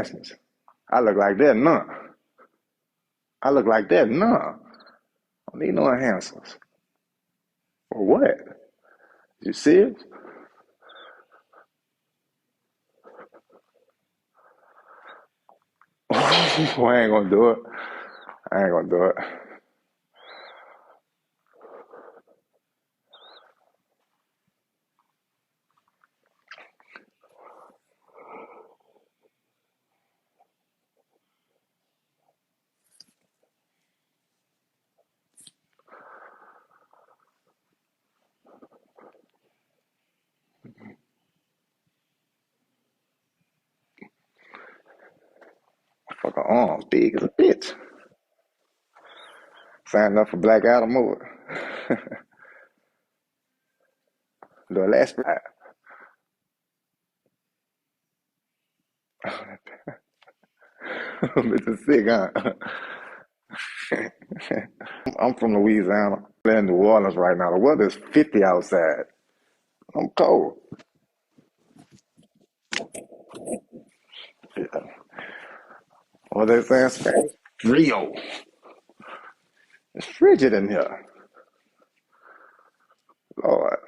enhancements. I look like that, nah. I look like that, nah. I don't need no enhancements. For what? You serious? Well, I ain't gonna do it. I ain't gonna do it. Fucking arms big as a bitch. Signed up for Black Adam movie. The last ride. Bitch is sick, huh? I'm from Louisiana. I'm in New Orleans right now. The weather's 50 outside. I'm cold. Yeah. What they saying? Spanish? Rio. It's frigid in here. Lord.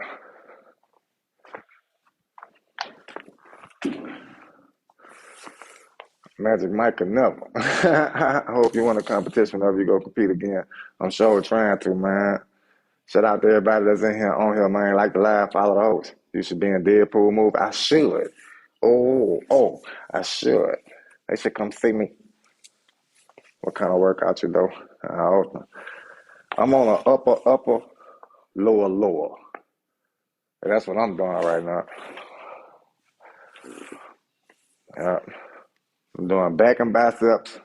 Magic Mike can never. I hope you win a competition whenever you go compete again. I'm sure we're trying to, man. Shout out to everybody that's in here, on here, man. Like the live, follow the host. You should be in Deadpool movie. I should. I should. They should come see me. What kind of workout you do? I'm on a upper, lower. And that's what I'm doing right now. Yeah. I'm doing back and biceps.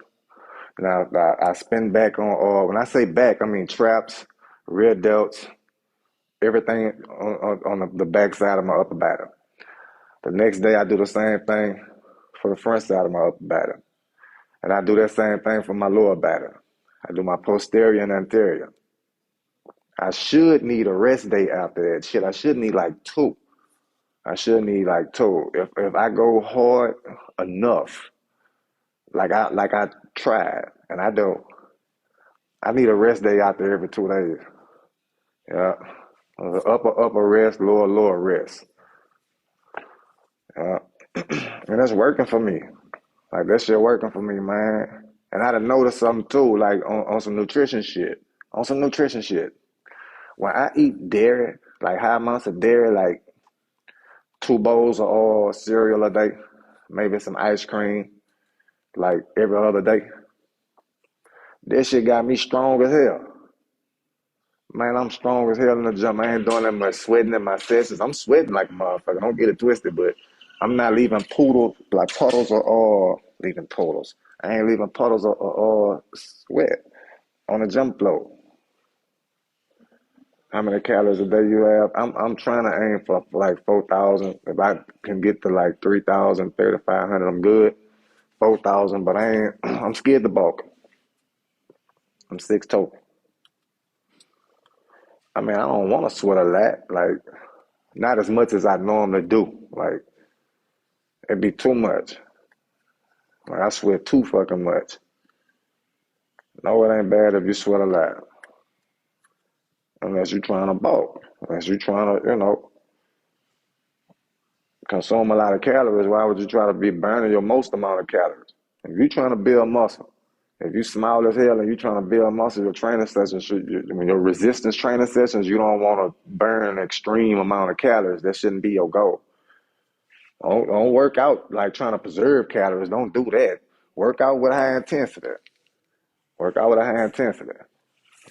Now I spin back on, when I say back, I mean traps, rear delts, everything on the back side of my upper body. The next day I do the same thing for the front side of my upper body. And I do that same thing for my lower body. I do my posterior and anterior. I should need a rest day after that shit. I should need like two. I should need like two. If I go hard enough, like I tried, and I don't, I need a rest day after every 2 days. Yeah. Upper rest, lower rest. Yeah. And that's working for me. Like that shit working for me, man. And I done noticed something too, like on some nutrition shit. On some nutrition shit. When I eat dairy, like high amounts of dairy, like 2 bowls of all cereal a day, maybe some ice cream, like every other day, that shit got me strong as hell. Man, I'm strong as hell in the gym. I ain't doing that much sweating in my sessions. I'm sweating like a motherfucker. Don't get it twisted, but I'm not leaving poodle like puddles or leaving puddles. I ain't leaving puddles or sweat on the gym floor. How many calories a day you have? I'm trying to aim for like 4,000. If I can get to like 3,000, 3,500, I'm good. 4,000, but I ain't. I'm scared to bulk. I'm 6'2". I mean, I don't want to sweat a lot. Like not as much as I normally do. Like it'd be too much. Like I sweat too fucking much. No, it ain't bad if you sweat a lot. Unless you're trying to bulk. Unless you're trying to, consume a lot of calories, why would you try to be burning your most amount of calories? If you're trying to build muscle, if you small as hell and you're trying to build muscle, your training sessions your resistance training sessions, you don't want to burn an extreme amount of calories. That shouldn't be your goal. Don't work out like trying to preserve calories. Don't do that. Work out with high intensity. Work out with a high intensity.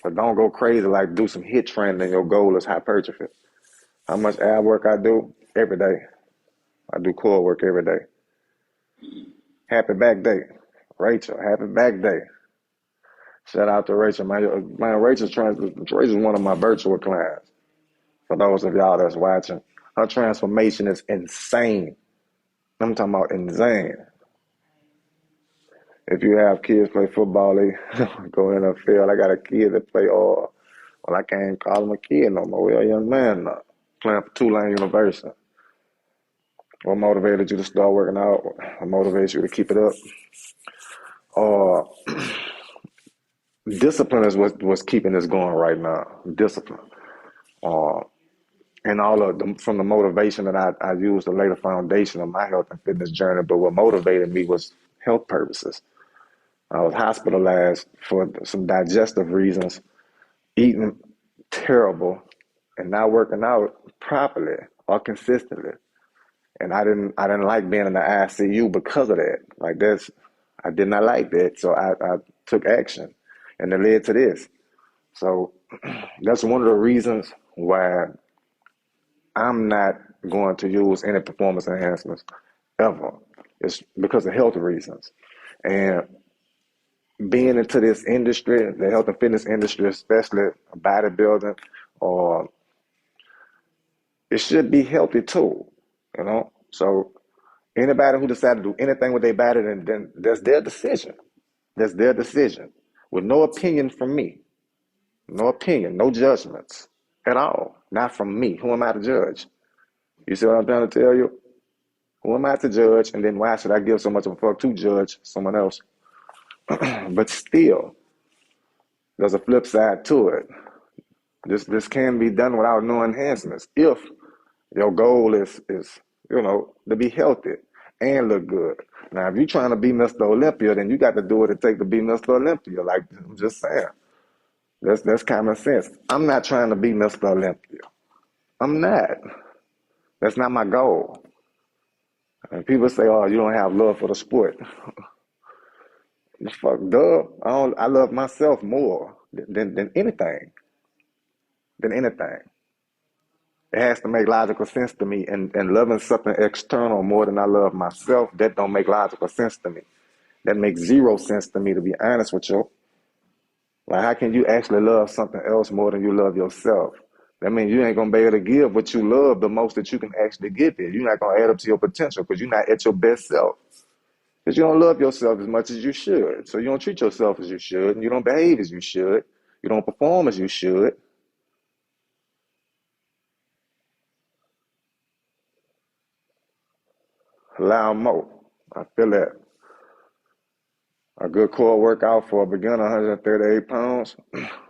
But don't go crazy like do some hit training and your goal is hypertrophy. How much ab work I do? Every day. I do core work every day. Happy back day. Rachel, happy back day. Shout out to Rachel. Man, Rachel's one of my virtual clients. For those of y'all that's watching, her transformation is insane. I'm talking about insane. If you have kids play football, they go in the field. I got a kid that play all. Well, I can't even call him a kid no more. We're a young man now, playing for Tulane University. What motivated you to start working out? What motivates you to keep it up? Uh, Discipline is what's keeping this going right now. Discipline. Uh, and all of the, from the motivation that I used to lay the foundation of my health and fitness journey. But what motivated me was health purposes. I was hospitalized for some digestive reasons, eating terrible, and not working out properly or consistently. And I didn't like being in the ICU because of that. Like that's I did not like that. So I took action, and it led to this. So that's one of the reasons why I'm not going to use any performance enhancements ever. It's because of health reasons. And being into this industry, the health and fitness industry, especially bodybuilding, or it should be healthy too, you know? So anybody who decided to do anything with their body, then that's their decision. That's their decision. With no opinion from me. No opinion, no judgments at all. Not from me. Who am I to judge? You see what I'm trying to tell you? Who am I to judge? And then why should I give so much of a fuck to judge someone else? But still, there's a flip side to it. This can be done without no enhancements if your goal is to be healthy and look good. Now, if you're trying to be Mr. Olympia, then you got to do what it takes to be Mr. Olympia. Like I'm just saying, that's common sense. I'm not trying to be Mr. Olympia. I'm not. That's not my goal. And people say, "Oh, you don't have love for the sport." Fuck, duh. I love myself more than anything. Than anything. It has to make logical sense to me. And loving something external more than I love myself, that don't make logical sense to me. That makes zero sense to me, to be honest with you. Like, how can you actually love something else more than you love yourself? That means you ain't gonna be able to give what you love the most that you can actually give it. You're not gonna add up to your potential because you're not at your best self. Because you don't love yourself as much as you should. So you don't treat yourself as you should, and you don't behave as you should. You don't perform as you should. Allow more. I feel that. A good core workout for a beginner, 138 pounds,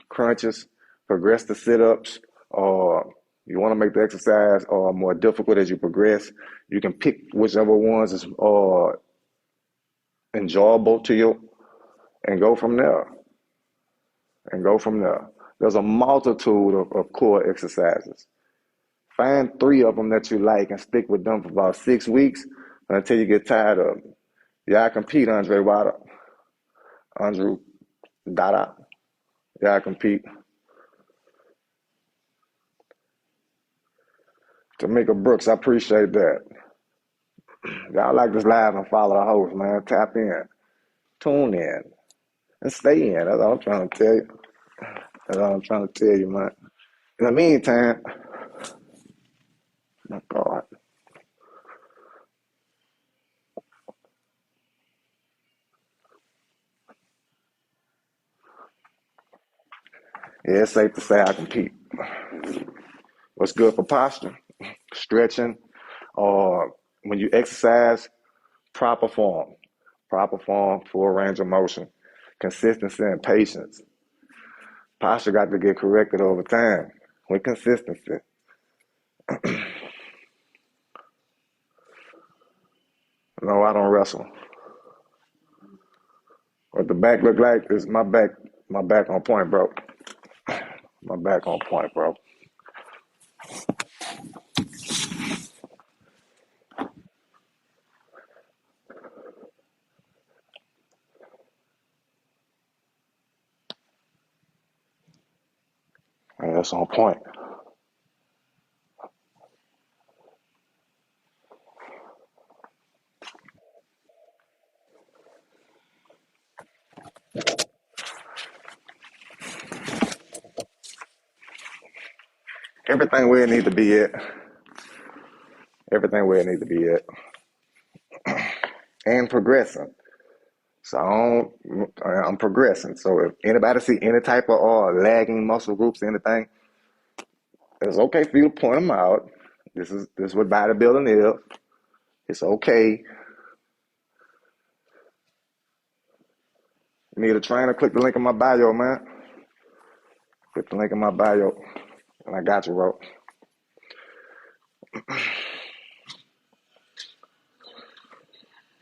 crunches, progress to sit-ups, or you want to make the exercise more difficult as you progress. You can pick whichever ones is enjoyable to you and go from there. And go from there. There's a multitude of core exercises. Find 3 of them that you like and stick with them for about 6 weeks until you get tired of them. Yeah, I compete, Andrew Dada. Yeah, I compete. Tamika Brooks, I appreciate that. Y'all like this live and follow the host, man. Tap in, tune in, and stay in. That's all I'm trying to tell you. That's all I'm trying to tell you, man. In the meantime, my God, yeah, it's safe to say I compete. What's good for posture? Stretching, or when you exercise, proper form. Proper form, full range of motion. Consistency and patience. Posture got to get corrected over time with consistency. No, I don't wrestle. What the back look like is my back on point, bro. My back on point, bro. Yeah, that's on point. Everything where it need to be at. Everything where it need to be at. And progressing. So I'm progressing. So if anybody see any type of lagging muscle groups, anything, it's okay for you to point them out. This is what bodybuilding is. It's okay. You need a trainer? Click the link in my bio, man. Click the link in my bio, and I got you, bro.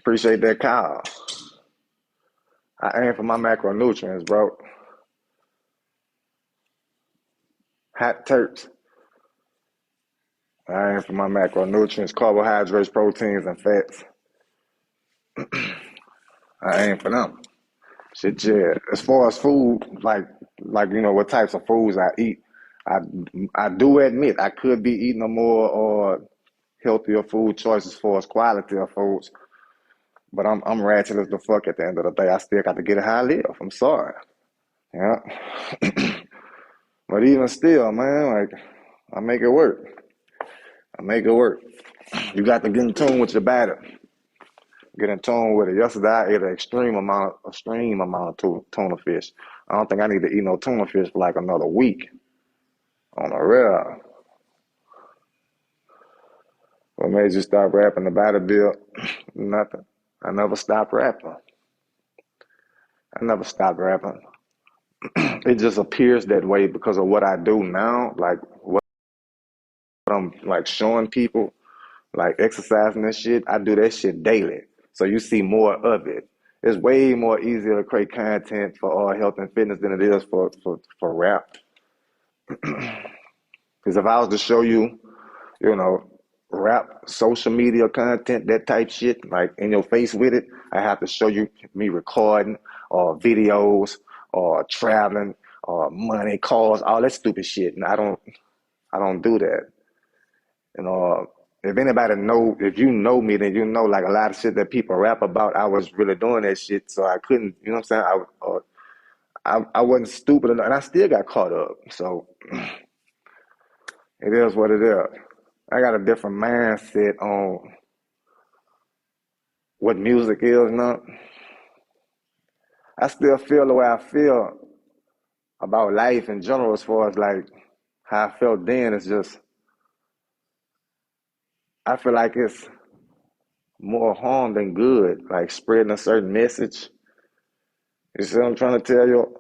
Appreciate that call. I aim for my macronutrients, bro. Hot Turks. I aim for my macronutrients, carbohydrates, proteins, and fats. I aim for them. Shit, yeah. As far as food, like what types of foods I eat, I I do admit I could be eating a more or healthier food choices as far as quality of foods, but I'm ratchet as the fuck at the end of the day. I still got to get it how I live. I'm sorry. Yeah. But even still, man, like I make it work. I make it work. You got to get in tune with your body. Get in tune with it. Yesterday I ate an extreme amount of tuna fish. I don't think I need to eat no tuna fish for like another week on a real. What made you stop rapping about it, Bill? Nothing. I never stopped rapping. I never stopped rapping. It just appears that way because of what I do now, like what I'm like showing people, like exercising and shit. I do that shit daily, so you see more of it. It's way more easier to create content for health and fitness than it is for rap. Because if I was to show you, you know, rap, social media content, that type shit, like in your face with it, I have to show you me recording or videos or traveling or money, cars, all that stupid shit. And I don't do that. You know, if anybody know, if you know me, then you know like a lot of shit that people rap about, I was really doing that shit, so I couldn't, you know what I'm saying? I wasn't stupid enough, and I still got caught up. So it is what it is. I got a different mindset on what music is now. I still feel the way I feel about life in general, as far as like how I felt then. It's just I feel like it's more harm than good, like spreading a certain message. You see what I'm trying to tell you?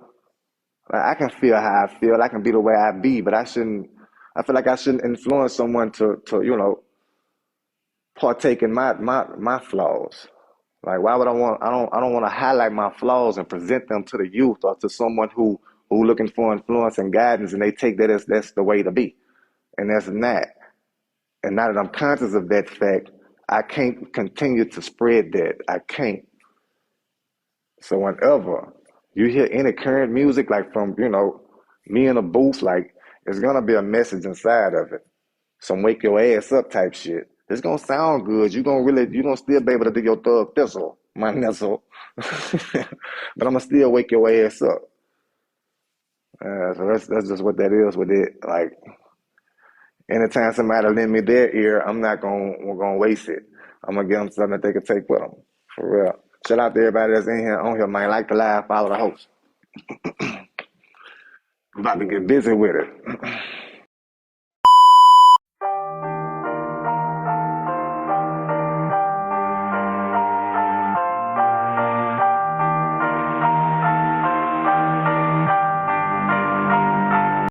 Like I can feel how I feel. I can be the way I be, but I shouldn't. I feel like I shouldn't influence someone to partake in my flaws. Like why would I want? I don't want to highlight my flaws and present them to the youth or to someone who looking for influence and guidance, and they take that as that's the way to be, and that's not. And now that I'm conscious of that fact, I can't continue to spread that. I can't. So whenever you hear any current music, like from, me in a booth, like it's gonna be a message inside of it. Some wake your ass up type shit. It's gonna sound good. You gonna still be able to do your thug thistle, my nizzle. But I'm gonna still wake your ass up. So that's just what that is with it. Like anytime somebody lend me their ear, I'm not gonna waste it. I'm gonna give them something that they can take with them. For real. Shout out to everybody that's in here on here, man. Like the live, follow the host. I'm about to get busy with it.